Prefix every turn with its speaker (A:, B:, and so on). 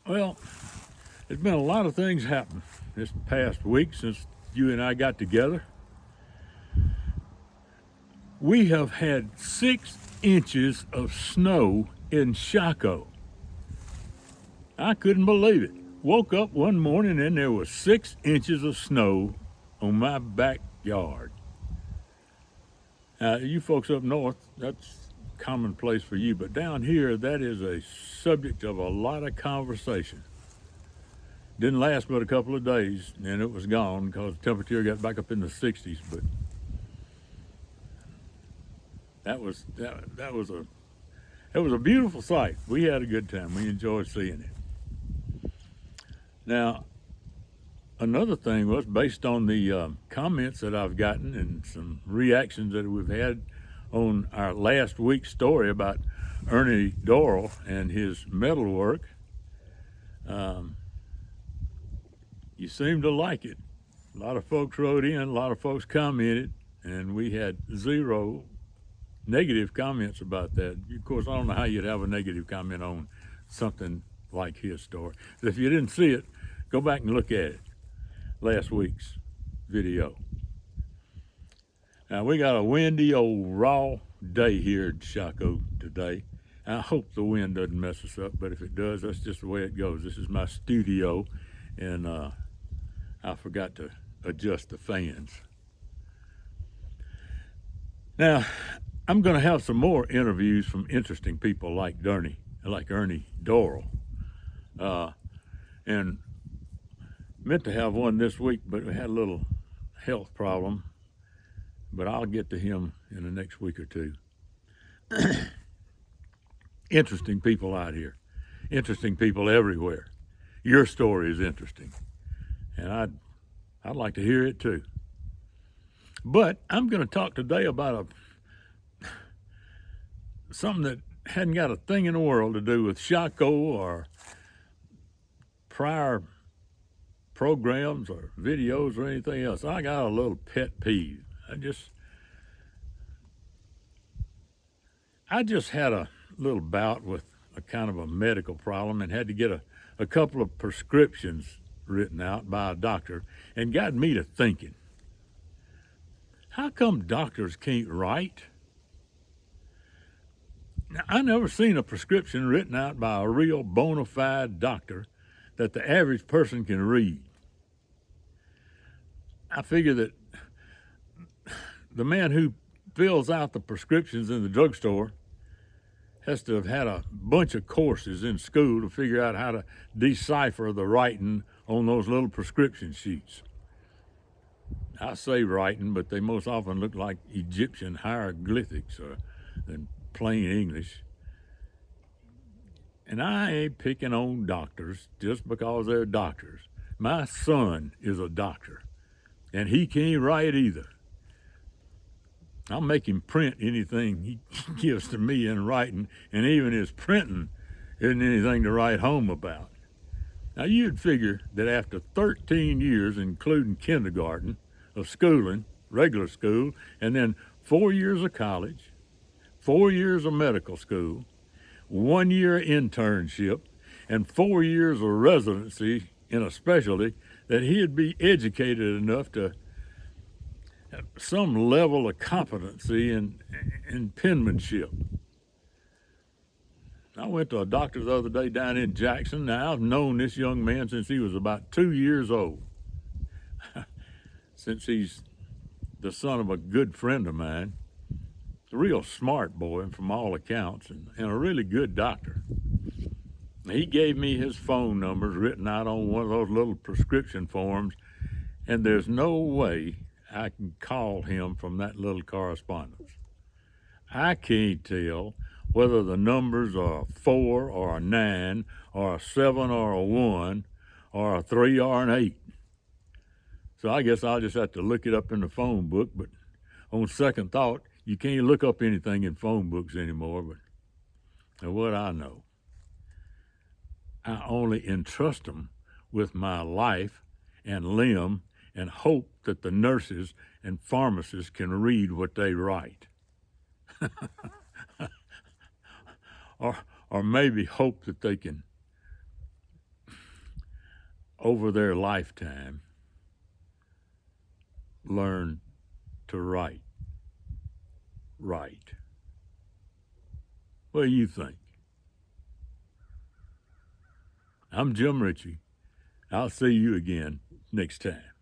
A: Well, there's been a lot of things happen this past week since you and I got together. We have had 6 inches of snow in Chaco. I couldn't believe it. Woke up one morning and there was 6 inches of snow on my backyard. You folks up north, that's commonplace for you, but down here, that is a subject of a lot of conversation. Didn't last but a couple of days, and it was gone because the temperature got back up in the 60s. But that was a beautiful sight. We had a good time. We enjoyed seeing it. Now, another thing was based on the comments that I've gotten and some reactions that we've had on our last week's story about Ernie Doral and his metal work. You seem to like it. A lot of folks wrote in, a lot of folks commented, and we had 0 negative comments about that. Of course, I don't know how you'd have a negative comment on something like his story. If you didn't see it, go back and look at it, last week's video. Now, we got a windy old raw day here in Chaco today. I hope the wind doesn't mess us up, but if it does, that's just the way it goes. This is my studio, and I forgot to adjust the fans. Now, I'm going to have some more interviews from interesting people like Ernie Doral. And meant to have one this week, but we had a little health problem. But I'll get to him in the next week or two. Interesting people out here. Interesting people everywhere. Your story is interesting. And I'd like to hear it too. But I'm going to talk today about something that hadn't got a thing in the world to do with Chaco or prior programs or videos or anything else. I got a little pet peeve. I just had a little bout with a kind of a medical problem and had to get a couple of prescriptions written out by a doctor, and got me to thinking, how come doctors can't write? Now, I never seen a prescription written out by a real bona fide doctor that the average person can read. I figure that the man who fills out the prescriptions in the drugstore has to have had a bunch of courses in school to figure out how to decipher the writing on those little prescription sheets. I say writing, but they most often look like Egyptian hieroglyphics than plain English. And I ain't picking on doctors just because they're doctors. My son is a doctor, and he can't write either. I'll make him print anything he gives to me in writing, and even his printing isn't anything to write home about. Now, you'd figure that after 13 years, including kindergarten, of schooling, regular school, and then 4 years of college, 4 years of medical school, 1 year internship, and 4 years of residency in a specialty, that he'd be educated enough to have some level of competency in penmanship. I went to a doctor the other day down in Jackson. Now, I've known this young man since he was about 2 years old. Since he's the son of a good friend of mine, a real smart boy from all accounts, and a really good doctor. He gave me his phone numbers written out on one of those little prescription forms, and there's no way I can call him from that little correspondence. I can't tell whether the numbers are a 4 or a 9 or a 7 or a 1 or a 3 or an 8. So I guess I'll just have to look it up in the phone book, but on second thought, you can't look up anything in phone books anymore. But what I know, I only entrust them with my life and limb and hope that the nurses and pharmacists can read what they write. or maybe hope that they can over their lifetime, learn to write right? What do you think? I'm Jim Ritchie. I'll see you again next time.